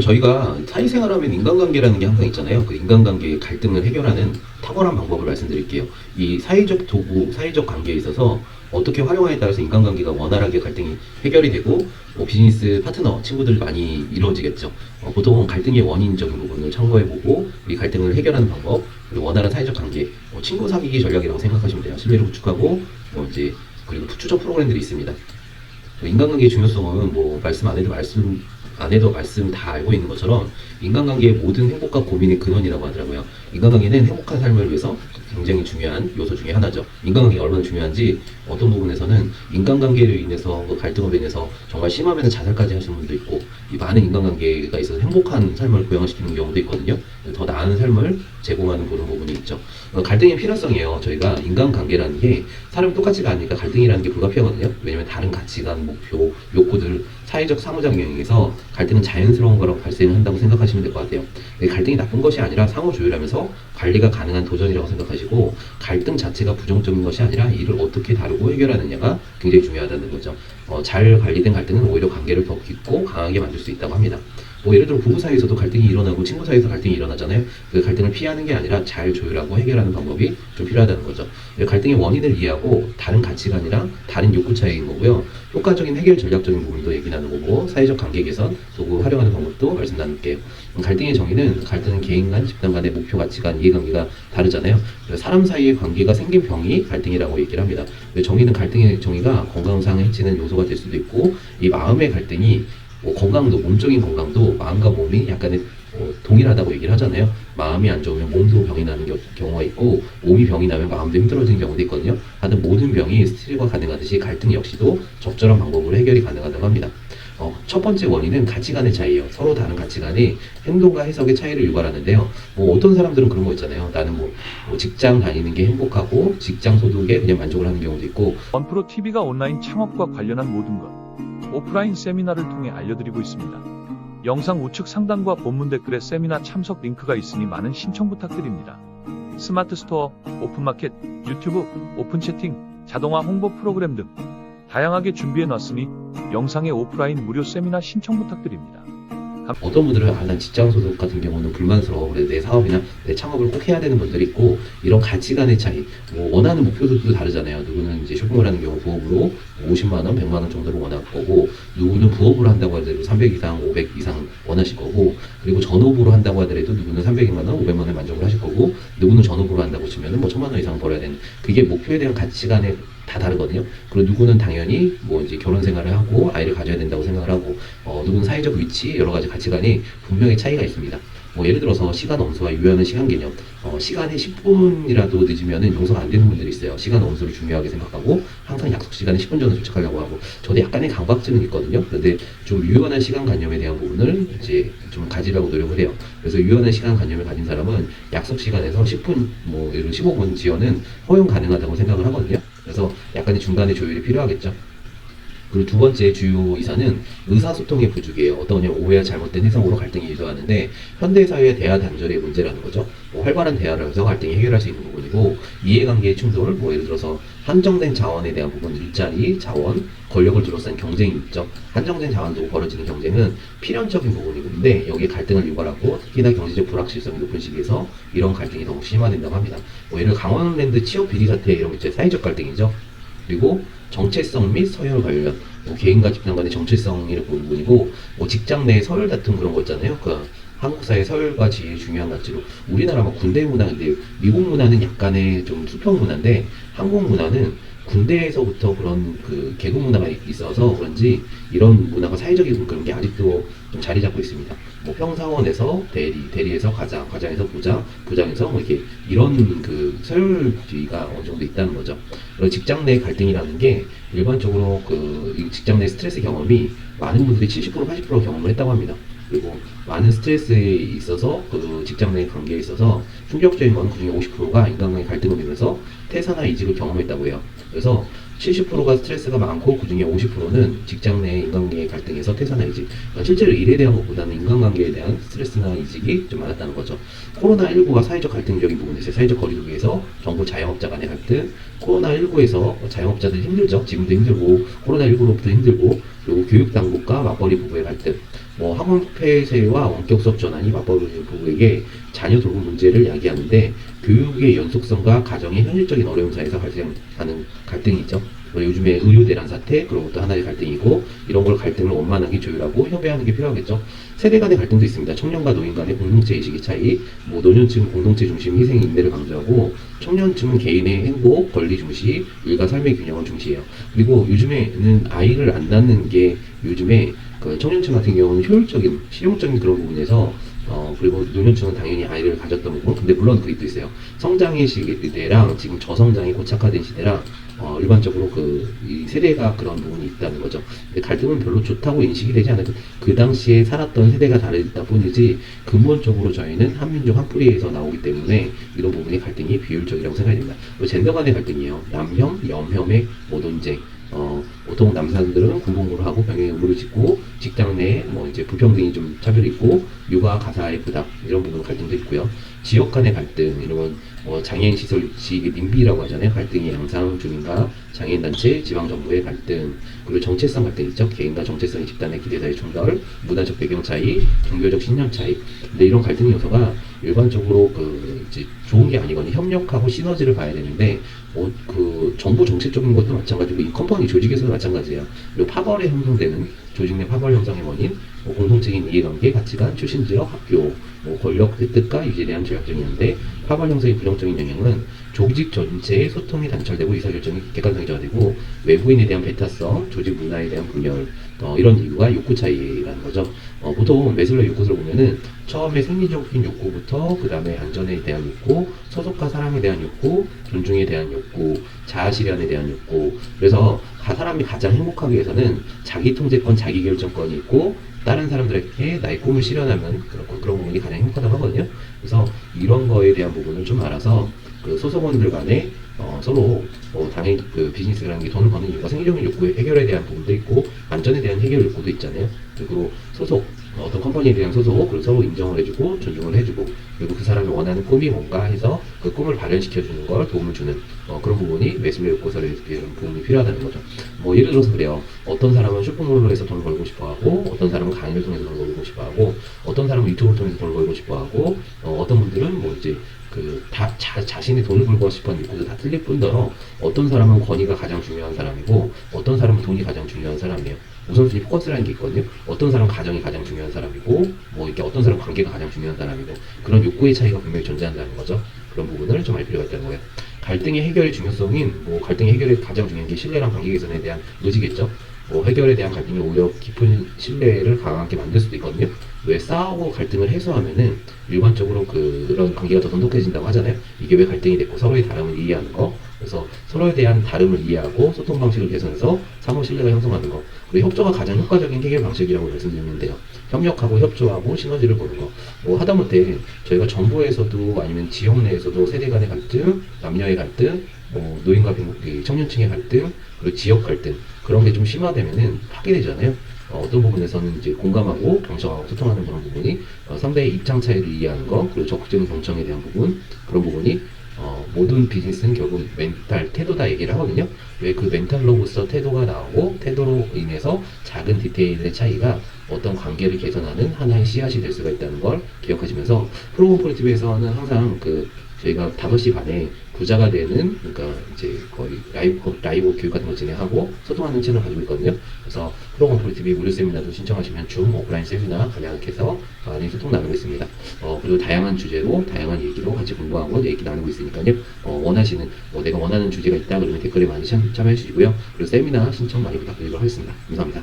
저희가 사회생활하면 인간관계라는 게 항상 있잖아요. 그 인간관계의 갈등을 해결하는 탁월한 방법을 말씀드릴게요. 이 사회적 도구, 사회적 관계에 있어서 어떻게 활용하에 따라서 인간관계가 원활하게 갈등이 해결이 되고 비즈니스 파트너, 친구들 많이 이루어지겠죠. 보통 갈등의 원인적인 부분을 참고해보고 이 갈등을 해결하는 방법, 그리고 원활한 사회적 관계, 친구 사귀기 전략이라고 생각하시면 돼요. 신뢰를 구축하고 이제 그리고 추적 프로그램들이 있습니다. 인간관계의 중요성은 말씀 안 해도 말씀 다 알고 있는 것처럼 인간관계의 모든 행복과 고민의 근원이라고 하더라고요. 인간관계는 행복한 삶을 위해서 굉장히 중요한 요소 중에 하나죠. 인간관계가 얼마나 중요한지 어떤 부분에서는 인간관계로 인해서 갈등으로 인해서 정말 심하면 자살까지 하시는 분도 있고, 이 많은 인간관계가 있어서 행복한 삶을 구현시키는 경우도 있거든요. 더 나은 삶을 제공하는 그런 부분이 있죠. 갈등의 필요성이에요. 저희가 인간관계라는 게 사람이 똑같지가 않으니까 갈등이라는 게 불가피하거든요. 왜냐면 다른 가치관, 목표, 욕구들, 사회적 상호작용 영역에서 갈등은 자연스러운 거라고 발생한다고 생각하시면 될 것 같아요. 갈등이 나쁜 것이 아니라 상호 조율하면서 관리가 가능한 도전이라고 생각하시고, 갈등 자체가 부정적인 것이 아니라 이를 어떻게 다루고 해결하느냐가 굉장히 중요하다는 거죠. 잘 관리된 갈등은 오히려 관계를 더 깊고 강하게 만들 수 있다고 합니다. 예를 들어 부부 사이에서도 갈등이 일어나고 친구 사이에서 갈등이 일어나잖아요. 그 갈등을 피하는 게 아니라 잘 조율하고 해결하는 방법이 좀 필요하다는 거죠. 갈등의 원인을 이해하고 다른 가치관이랑 다른 욕구 차이인 거고요. 효과적인 해결 전략적인 부분도 얘기 나누고, 사회적 관계 개선 도구 활용하는 방법도 말씀 나눌게요. 갈등의 정의는 갈등은 개인 간, 집단 간의 목표, 가치관, 이해관계가 다르잖아요. 그래서 사람 사이의 관계가 생긴 병이 갈등이라고 얘기를 합니다. 정의는 갈등의 정의가 건강상에 해치는 요소가 될 수도 있고, 이 마음의 갈등이 건강도, 몸적인 건강도 마음과 몸이 약간의 동일하다고 얘기를 하잖아요. 마음이 안 좋으면 몸도 병이 나는 경우가 있고, 몸이 병이 나면 마음도 힘들어지는 경우도 있거든요. 하여튼 모든 병이 스트레스가 가능하듯이 갈등 역시도 적절한 방법으로 해결이 가능하다고 합니다. 첫 번째 원인은 가치관의 차이예요. 서로 다른 가치관이 행동과 해석의 차이를 유발하는데요. 어떤 사람들은 그런 거 있잖아요. 나는 직장 다니는 게 행복하고 직장 소득에 그냥 만족을 하는 경우도 있고. 원프로 TV가 온라인 창업과 관련한 모든 것 오프라인 세미나를 통해 알려드리고 있습니다. 영상 우측 상단과 본문 댓글에 세미나 참석 링크가 있으니 많은 신청 부탁드립니다. 스마트 스토어, 오픈마켓, 유튜브, 오픈 채팅, 자동화 홍보 프로그램 등 다양하게 준비해놨으니 영상의 오프라인 무료 세미나 신청 부탁드립니다. 어떤 분들은 난 직장 소속 같은 경우는 불만스러워. 그래서 내 사업이나 내 창업을 꼭 해야 되는 분들이 있고, 이런 가치관의 차이, 원하는 목표들도 다르잖아요. 누구는 이제 쇼핑을 하는 경우 부업으로 50만 원, 100만 원 정도를 원할 거고, 누구는 부업으로 한다고 하더라도 300 이상, 500 이상 원하실 거고, 그리고 전업으로 한다고 하더라도 누구는 300만 원, 500만 원 만족을 하실 거고, 누구는 전업으로 한다고 치면은 1000만 원 이상 벌어야 되는, 그게 목표에 대한 가치관에 다 다르거든요. 그리고 누구는 당연히 이제 결혼 생활을 하고 아이를 가져야 된다고 생각을 하고, 누구는 사회적 위치, 여러 가지 가치관이 분명히 차이가 있습니다. 예를 들어서 시간 엄수와 유효하는 시간 개념, 시간에 10분이라도 늦으면 용서가 안 되는 분들이 있어요. 시간 엄수를 중요하게 생각하고 항상 약속 시간에 10분 전에 도착하려고 하고, 저도 약간의 강박증은 있거든요. 그런데 좀 유연한 시간 관념에 대한 부분을 이제 좀 가지려고 노력을 해요. 그래서 유연한 시간 관념을 가진 사람은 약속 시간에서 10분, 예를 15분 지연은 허용 가능하다고 생각을 하거든요. 그래서 약간의 중간의 조율이 필요하겠죠. 그리고 두 번째 주요 이사는 의사소통의 부족이에요. 어떤 오해와 잘못된 해석으로 갈등이 유도하는데, 현대사회의 대화 단절의 문제라는 거죠. 활발한 대화를 해서 갈등이 해결할 수 있는 부분이고, 이해관계의 충돌, 예를 들어서 한정된 자원에 대한 부분, 일자리, 자원, 권력을 둘러싼 경쟁이 있죠. 한정된 자원도 벌어지는 경쟁은 필연적인 부분인데, 여기에 갈등을 유발하고, 특히나 경제적 불확실성이 높은 시기에서 이런 갈등이 더욱 심화된다고 합니다. 예를 들어 강원랜드 취업 비리 사태, 이런 게 이제 사회적 갈등이죠. 그리고 정체성 및 서열 관련, 개인과 집단 간의 정체성이라는 부분이고, 직장 내 서열 다툼 그런 거 있잖아요. 한국 사회 서열과 지위의 중요한 가치로, 우리나라 군대 문화인데, 미국 문화는 약간의 좀 수평 문화인데, 한국 문화는 군대에서부터 그런 계급 문화가 있어서 그런지 이런 문화가 사회적인 그런 게 아직도 좀 자리 잡고 있습니다. 평사원에서 대리에서 과장, 과장에서 부장, 부장에서 이렇게 이런 서열주의가 어느 정도 있다는 거죠. 그리고 직장 내 갈등이라는 게 일반적으로 이 직장 내 스트레스 경험이 많은 분들이 70% 80% 경험을 했다고 합니다. 그리고 많은 스트레스에 있어서 직장 내 관계에 있어서 충격적인 건 그중에 50%가 인간관계 갈등을 인해서 퇴사나 이직을 경험했다고 해요. 그래서 70%가 스트레스가 많고 그중에 50%는 직장 내 인간관계 갈등에서 퇴사나 이직, 실제로 일에 대한 것보다는 인간관계에 대한 스트레스나 이직이 좀 많았다는 거죠. 코로나19가 사회적 갈등적인 부분에서 사회적 거리두기에서 정부 자영업자 간의 갈등, 코로나19에서 자영업자들이 힘들죠. 지금도 힘들고 코로나19로부터 힘들고, 그리고 교육당국과 맞벌이 부부의 갈등, 뭐 학원 폐쇄와 원격 수업 전환이 맞벌이인 부부에게 자녀 돌봄 문제를 야기하는데 교육의 연속성과 가정의 현실적인 어려움 사이에서 발생하는 갈등이죠. 요즘에 의료 대란 사태 그런 것도 하나의 갈등이고 이런 걸 갈등을 원만하게 조율하고 협의하는 게 필요하겠죠. 세대 간의 갈등도 있습니다. 청년과 노인 간의 공동체 의식의 차이, 뭐 노년층은 공동체 중심 희생 인내를 강조하고 청년층은 개인의 행복, 권리 중시, 일과 삶의 균형을 중시해요. 그리고 요즘에는 아이를 안 낳는 게 요즘에 그 청년층 같은 경우는 효율적인, 실용적인 그런 부분에서 그리고 노년층은 당연히 아이를 가졌던 거고, 근데 물론 그게 또 있어요. 성장의 시대랑 지금 저성장이 고착화된 시대랑 일반적으로 이 세대가 그런 부분이 있다는 거죠. 근데 갈등은 별로 좋다고 인식이 되지 않아요. 그 당시에 살았던 세대가 다르다 뿐이지 근본적으로 저희는 한민족 한 뿌리에서 나오기 때문에 이런 부분의 갈등이 비효율적이라고 생각이 됩니다. 젠더 간의 갈등이에요. 남혐, 여혐의 뭐 논쟁. 보통 남사들은 군복무를 하고 병행 의무를 짓고 직장 내에 뭐 이제 불평등이 좀 차별이 있고 육아 가사의 부담 이런 부분 갈등도 있고요. 지역 간의 갈등 이런 장애인 시설 유치 님비라고 하잖아요. 갈등이 양상 주민과 장애인 단체 지방 정부의 갈등 그리고 정체성 갈등 있죠. 개인과 정체성이 집단의 기대 사이의 충돌 문화적 배경 차이 종교적 신념 차이 근데 이런 갈등 요소가 일반적으로 이제 좋은 게 아니거든요. 협력하고 시너지를 봐야 되는데 정부 정책적인 것도 마찬가지고 이 컴퍼니 조직에서도 마찬가지예요. 그리고 파벌에 형성되는 조직 내 파벌 형성의 원인, 공동적인 이해관계, 가치관, 출신 지역, 학교, 권력 획득과 유지에 대한 전략적이었는데 파벌 형성의 부정적인 영향은 조직 전체의 소통이 단절되고 의사결정이 객관성이 저하되고 외부인에 대한 배타성, 조직 문화에 대한 분열 이런 이유가 욕구 차이라는 거죠. 보통 매슬로의 욕구를 보면은 처음에 생리적인 욕구부터 그 다음에 안전에 대한 욕구, 소속과 사랑에 대한 욕구, 존중에 대한 욕구, 자아실현에 대한 욕구. 그래서 사람이 가장 행복하기 위해서는 자기 통제권, 자기 결정권이 있고 다른 사람들에게 나의 꿈을 실현하면 그런 부분이 가장 행복하다고 하거든요. 그래서 이런 거에 대한 부분을 좀 알아서 소속원들 간에 서로 당연히 비즈니스라는 게 돈을 버는 이유가 생리적인 욕구의 해결에 대한 부분도 있고 안전에 대한 해결 욕구도 있잖아요. 그리고 소속 어떤 컴퍼니에 대한 소속 그리고 서로 인정을 해주고 존중을 해주고 그리고 그 사람이 원하는 꿈이 뭔가 해서 그 꿈을 발현시켜주는 걸 도움을 주는 그런 부분이 매슬로의 욕구설에 대한 부분이 필요하다는 거죠. 예를 들어서 그래요. 어떤 사람은 쇼핑몰로 해서 돈을 벌고 싶어하고 어떤 사람은 강의를 통해서 돈을 벌고 싶어하고 어떤 사람은 유튜브를 통해서 돈을 벌고 싶어하고 어떤 분들은 이제 자신이 돈을 벌고 싶어하는 욕구도 다 틀릴 뿐더러 어떤 사람은 권위가 가장 중요한 사람이고 어떤 사람은 돈이 가장 중요한 사람이에요. 우선순위 포커스라는 게 있거든요. 어떤 사람은 가정이 가장 중요한 사람이고 이렇게 어떤 사람은 관계가 가장 중요한 사람이고 그런 욕구의 차이가 분명히 존재한다는 거죠. 그런 부분을 좀 알 필요가 있다는 거예요. 갈등의 해결의 중요성인 갈등의 해결의 가장 중요한 게 신뢰랑 관계 개선에 대한 의지겠죠. 해결에 대한 갈등이 오히려 깊은 신뢰를 강하게 만들 수도 있거든요. 왜 싸우고 갈등을 해소하면은 일반적으로 그런 관계가 더 돈독해진다고 하잖아요. 이게 왜 갈등이 됐고 서로의 다름을 이해하는 거. 그래서 서로에 대한 다름을 이해하고 소통 방식을 개선해서 상호 신뢰가 형성하는 거. 그리고 협조가 가장 효과적인 해결 방식이라고 말씀드리는데요. 협력하고 협조하고 시너지를 보는 거. 하다못해 저희가 정부에서도 아니면 지역 내에서도 세대 간의 갈등, 남녀의 갈등, 노인과 청년층의 갈등, 그리고 지역 갈등 그런 게 좀 심화되면은 파괴되잖아요. 어떤 부분에서는 이제 공감하고 경청하고 소통하는 그런 부분이 상대의 입장 차이를 이해하는 거 그리고 적극적인 경청에 대한 부분 그런 부분이 모든 비즈니스는 결국 멘탈, 태도다 얘기를 하거든요. 왜 그 멘탈로부터 태도가 나오고 태도로 인해서 작은 디테일의 차이가 어떤 관계를 개선하는 하나의 씨앗이 될 수가 있다는 걸 기억하시면서 프로그램 폴리티브에서는 항상 저희가 5시 반에 부자가 되는 그러니까 이제 거의 라이브 교육 같은 거 진행하고 소통하는 채널을 가지고 있거든요. 그래서 프로그램 폴리티브 무료 세미나도 신청하시면 줌 오프라인 세미나 가능해서 많이 소통 나누고 있습니다. 그리고 다양한 주제로 다양한 얘기로 같이 공부하고 얘기 나누고 있으니까요. 원하시는 내가 원하는 주제가 있다 그러면 댓글에 많이 참여해 주시고요. 그리고 세미나 신청 많이 부탁드리도록 하겠습니다. 감사합니다.